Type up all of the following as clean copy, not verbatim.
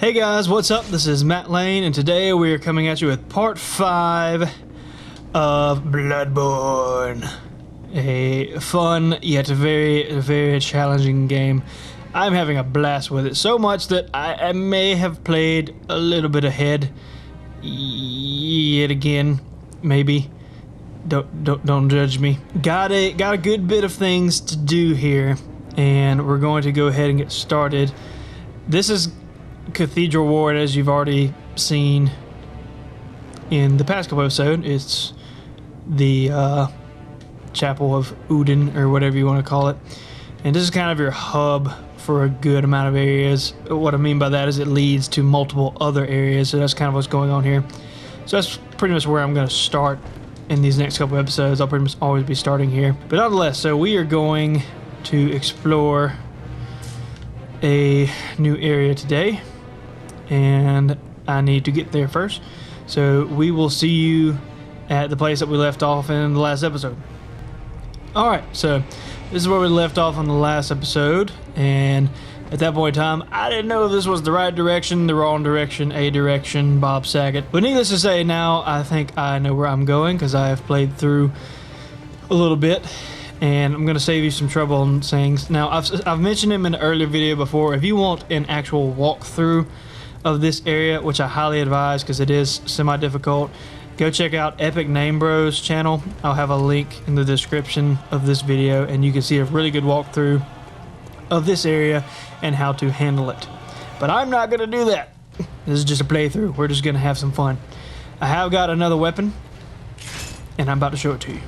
Hey guys, what's up? This is Matt Lane, and today we are coming at you with part 5 of BloodBorne. A fun yet very challenging game. I'm having a blast with it, so much that I may have played a little bit ahead yet again, maybe. Don't judge me. Got a good bit of things to do here, and we're going to go ahead and get started. This is Cathedral Ward, as you've already seen in the past couple episodes. It's the Chapel of Udin, or whatever you want to call it. And this is kind of your hub for a good amount of areas. What I mean by that is it leads to multiple other areas, so that's kind of what's going on here. So that's pretty much where I'm going to start in these next couple episodes. I'll pretty much always be starting here. But nonetheless, so we are going to explore a new area today, and I need to get there first. So we will see you at the place that we left off in the last episode. Alright, so this is where we left off on the last episode, and at that point in time, I didn't know if this was the right direction, the wrong direction, a direction, Bob Saget. But needless to say, now I think I know where I'm going, because I have played through a little bit, and I'm going to save you some trouble on things. Now, I've mentioned him in an earlier video before. If you want an actual walkthrough of this area, which I highly advise because it is semi-difficult, go check out Epic Name Bros channel. I'll have a link in the description of this video, and you can see a really good walkthrough of this area and how to handle it. But I'm not going to do that. This is just a playthrough. We're just going to have some fun. I have got another weapon, and I'm about to show it to you.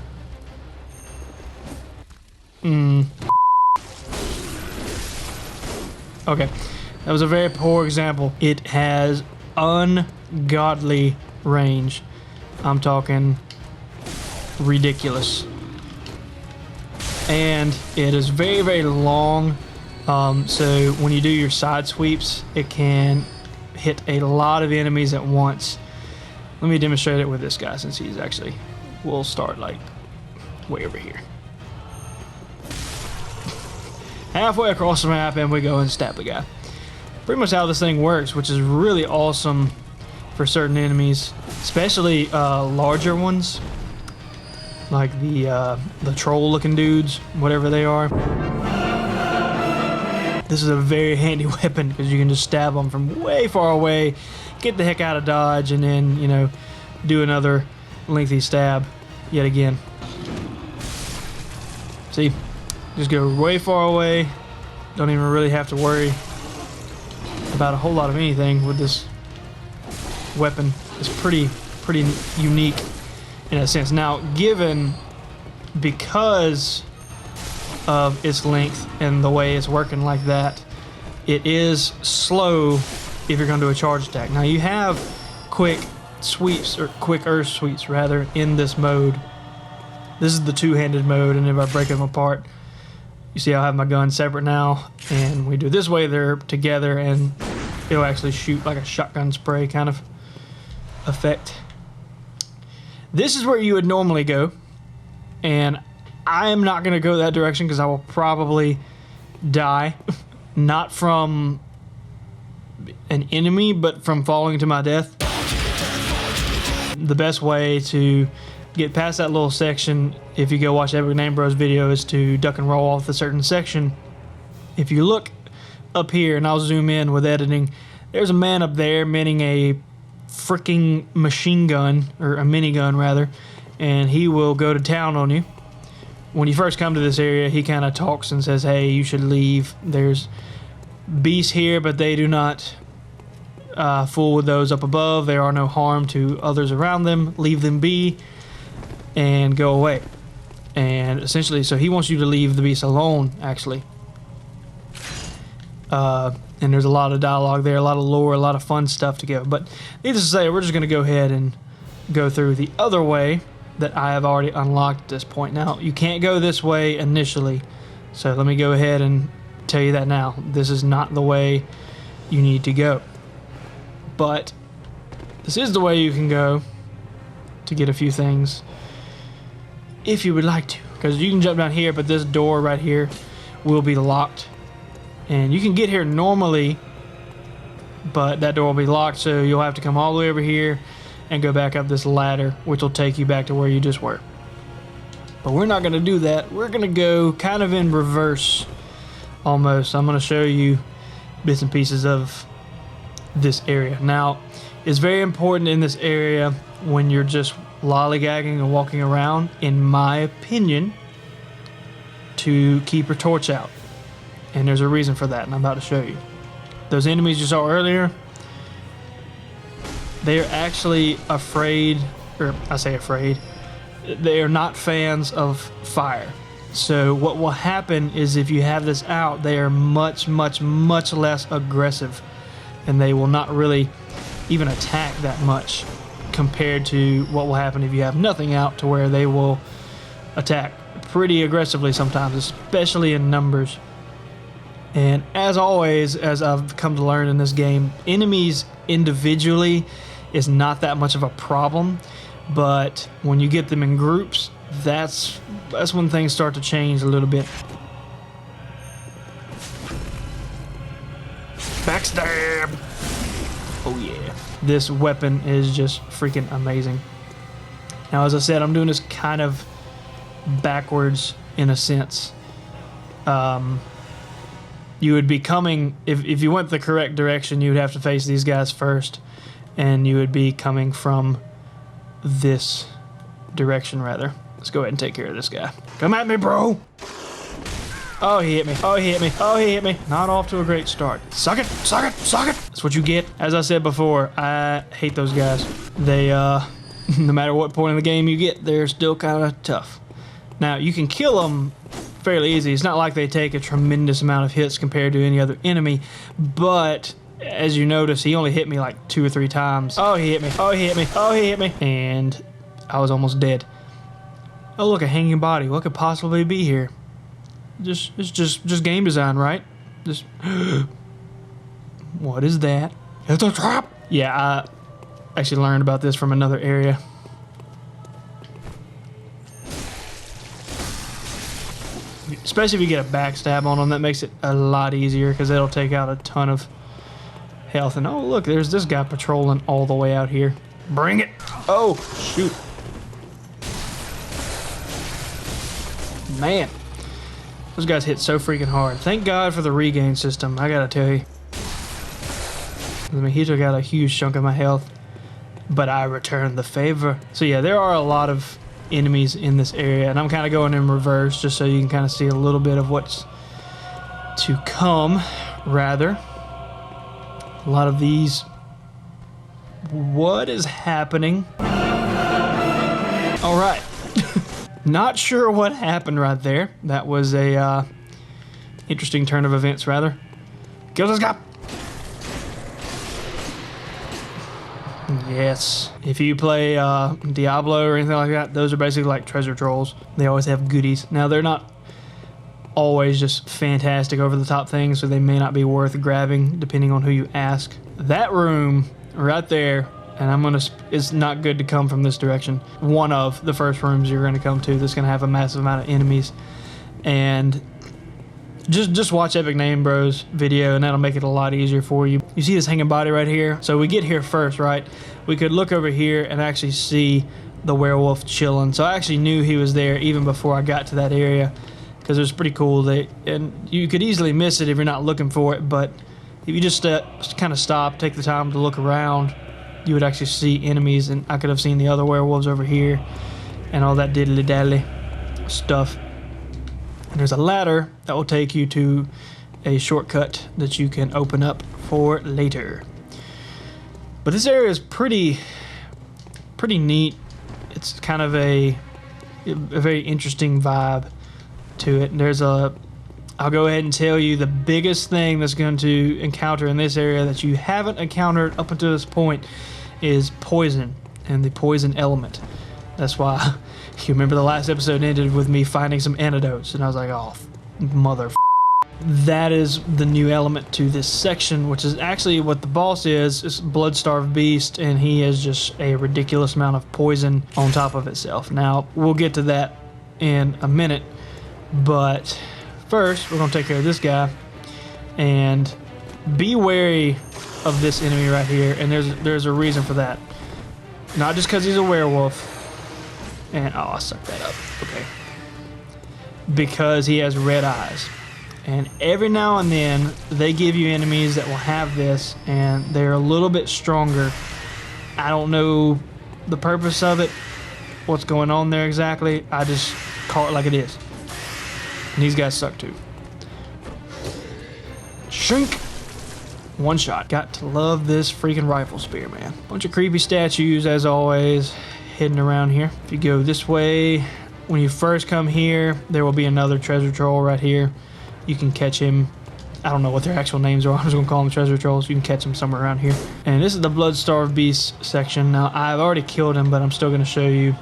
Okay, that was a very poor example. It has ungodly range. I'm talking ridiculous. And it is very long. So when you do your side sweeps, it can hit a lot of enemies at once. Let me demonstrate it with this guy, since he's actually, we'll start like way over here. Halfway across the map, and we go and stab the guy. Pretty much how this thing works, which is really awesome for certain enemies, especially larger ones, like the troll-looking dudes, whatever they are. This is a very handy weapon because you can just stab them from way far away, get the heck out of dodge, and then, you know, do another lengthy stab yet again. See? Just go way far away. Don't even really have to worry about a whole lot of anything with this weapon. It's pretty unique in a sense. Now, because of its length and the way it's working like that, it is slow if you're going to do a charge attack. Now, you have quick sweeps, or quick earth sweeps rather, in this mode. This is the two-handed mode, and if I break them apart, you see I'll have my gun separate now, and we do it this way, they're together, and it'll actually shoot like a shotgun spray kind of effect. This is where you would normally go, and I am not going to go that direction because I will probably die. Not from an enemy, but from falling to my death. The best way to get past that little section, if you go watch Epic Name Bros video, is to duck and roll off a certain section. If you look up here, and I'll zoom in with editing, there's a man up there manning a freaking machine gun, or a minigun rather, and he will go to town on you. When you first come to this area, he kind of talks and says, hey, you should leave. There's beasts here, but they do not fool with those up above. There are no harm to others around them. Leave them be and go away. And essentially, so he wants you to leave the beast alone, actually. And there's a lot of dialogue there, a lot of lore, a lot of fun stuff to go. But needless to say, we're just going to go ahead and go through the other way that I have already unlocked at this point. Now, you can't go this way initially, so let me go ahead and tell you that now. This is not the way you need to go. But this is the way you can go to get a few things, if you would like to. Because you can jump down here, but this door right here will be locked. And you can get here normally but that door will be locked, so you'll have to come all the way over here and go back up this ladder, which will take you back to where you just were. But we're not going to do that. We're going to go kind of in reverse, almost. I'm going to show you bits and pieces of this area. Now, it's very important in this area when you're just lollygagging and walking around, in my opinion, to keep your torch out. And there's a reason for that, and I'm about to show you. Those enemies you saw earlier, they are actually afraid, or I say afraid, they are not fans of fire. So what will happen is if you have this out, they are much less aggressive, and they will not really even attack that much compared to what will happen if you have nothing out, to where they will attack pretty aggressively sometimes, especially in numbers. And as always, as I've come to learn in this game, enemies individually is not that much of a problem, but when you get them in groups, that's when things start to change a little bit. Backstab! Oh yeah. This weapon is just freaking amazing. Now, as I said, I'm doing this kind of backwards in a sense. You would be coming, if you went the correct direction, you would have to face these guys first, and you would be coming from this direction, rather. Let's go ahead and take care of this guy. Come at me, bro! Oh, he hit me. Oh, he hit me. Oh, he hit me. Not off to a great start. Suck it. Suck it. Suck it. That's what you get. As I said before, I hate those guys. They, no matter what point in the game you get, they're still kind of tough. Now, you can kill them fairly easy. It's not like they take a tremendous amount of hits compared to any other enemy, but as you notice, he only hit me like 2 or 3 times. Oh, he hit me. Oh, he hit me. Oh, he hit me. And I was almost dead. Oh, look, a hanging body. What could possibly be here? It's just game design, right? Just what is that? It's a trap. Yeah, I actually learned about this from another area. Especially if you get a backstab on them, that makes it a lot easier, because it'll take out a ton of health. And oh look, there's this guy patrolling all the way out here. Bring it! Oh shoot! Man. Those guys hit so freaking hard. Thank God for the regain system, I gotta tell you. I mean, he took out a huge chunk of my health, but I returned the favor. So yeah, there are a lot of enemies in this area, and I'm kind of going in reverse just so you can kind of see a little bit of what's to come, rather. A lot of these... What is happening? Alright. Not sure what happened right there. That was a interesting turn of events, rather. Kill this guy! Yes. If you play Diablo or anything like that, those are basically like treasure trolls. They always have goodies. Now, they're not always just fantastic over-the-top things, so they may not be worth grabbing, depending on who you ask. That room right there, and it's not good to come from this direction. One of the first rooms you're going to come to that's going to have a massive amount of enemies. And just watch Epic Name Bros video, and that'll make it a lot easier for you. You see this hanging body right here? So we get here first, right? We could look over here and actually see the werewolf chilling. So I actually knew he was there even before I got to that area, because it was pretty cool. And you could easily miss it if you're not looking for it, but if you just kind of stop, take the time to look around, you would actually see enemies. And I could have seen the other werewolves over here and all that diddly-daddly stuff. And there's a ladder that will take you to a shortcut that you can open up for later. But this area is pretty neat. It's kind of a very interesting vibe to it. And I'll go ahead and tell you the biggest thing that's going to encounter in this area that you haven't encountered up until this point is poison and the poison element. That's why you remember the last episode ended with me finding some antidotes, and I was like, oh, mother. That is the new element to this section, which is actually what the boss is. It's Blood-Starved Beast, and he has just a ridiculous amount of poison on top of itself. Now, we'll get to that in a minute, but first, we're going to take care of this guy, and be wary of this enemy right here, and there's a reason for that. Not just because he's a werewolf. And oh, I sucked that up. Okay. Because he has red eyes. And every now and then they give you enemies that will have this, and they're a little bit stronger. I don't know the purpose of it, what's going on there exactly. I just call it like it is. And these guys suck too. Shrink. One shot. Got to love this freaking rifle spear, man. Bunch of creepy statues as always hidden around here. If you go this way, when you first come here, there will be another treasure troll right here. You can catch him. I don't know what their actual names are. I'm just gonna call them treasure trolls. You can catch them somewhere around here. And this is the blood-starved beast section. Now I've already killed him, but I'm still gonna show you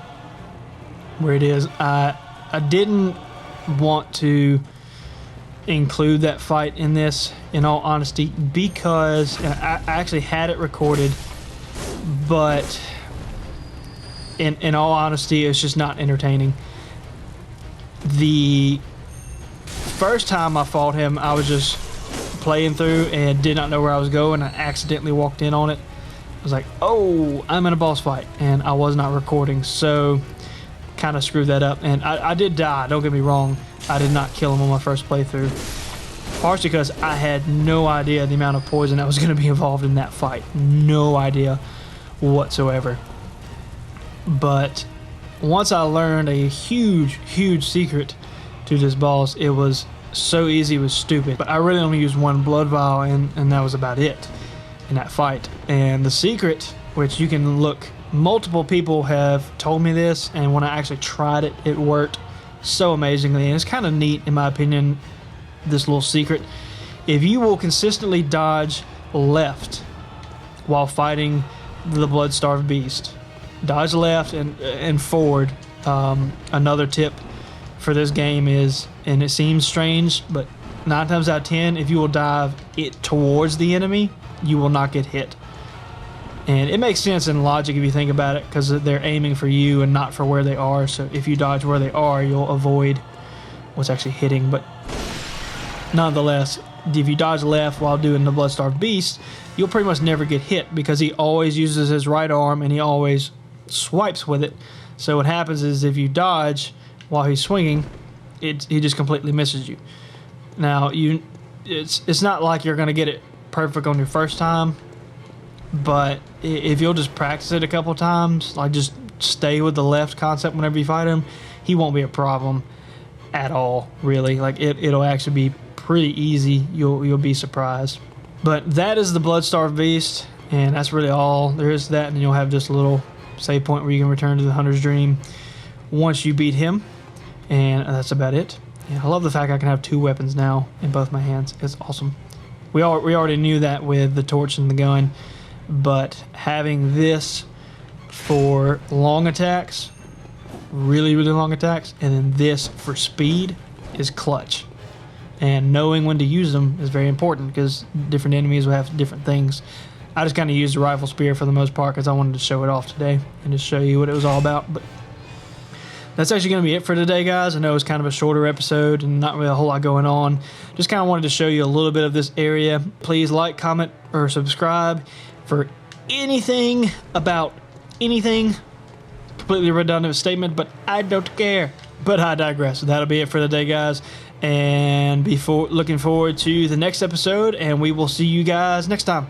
where it is. I didn't want to include that fight in this, in all honesty, because I actually had it recorded, but in all honesty, it's just not entertaining. The first time I fought him, I was just playing through and did not know where I was going. I accidentally walked in on it. I was like, oh, I'm in a boss fight, and I was not recording, so kind of screwed that up. And I did die, don't get me wrong. I did not kill him on my first playthrough, partially because I had no idea the amount of poison that was going to be involved in that fight. No idea whatsoever. But once I learned a huge secret to this boss, it was so easy, it was stupid. But I really only used one blood vial, and that was about it in that fight. And the secret, which you can look, multiple people have told me this, and when I actually tried it, it worked so amazingly. And it's kind of neat, in my opinion, this little secret. If you will consistently dodge left while fighting the blood-starved beast, dodge left and forward. Another tip for this game is, and it seems strange, but 9 times out of 10, if you will dive it towards the enemy, you will not get hit. And it makes sense in logic if you think about it, because they're aiming for you and not for where they are. So if you dodge where they are, you'll avoid what's actually hitting. But nonetheless, if you dodge left while doing the blood-starved beast, you'll pretty much never get hit, because he always uses his right arm and he always swipes with it. So what happens is, if you dodge while he's swinging, he just completely misses you. Now it's not like you're gonna get it perfect on your first time, but if you'll just practice it a couple times, like just stay with the left concept whenever you fight him, he won't be a problem at all, really. Like it'll actually be pretty easy. You'll be surprised. But that is the blood-starved beast, and that's really all there is to that. And then you'll have just a little save point where you can return to the Hunter's Dream once you beat him, and that's about it. And I love the fact I can have 2 weapons now in both my hands. It's awesome. We already knew that with the torch and the gun, but having this for long attacks, really long attacks, and then this for speed is clutch. And knowing when to use them is very important, because different enemies will have different things. I just kind of used the rifle spear for the most part because I wanted to show it off today and just show you what it was all about. But that's actually going to be it for today, guys. I know it's kind of a shorter episode and not really a whole lot going on. Just kind of wanted to show you a little bit of this area. Please like, comment, or subscribe for anything about anything. Completely redundant statement, but I don't care. But I digress. So that'll be it for today, guys. And looking forward to the next episode, and we will see you guys next time.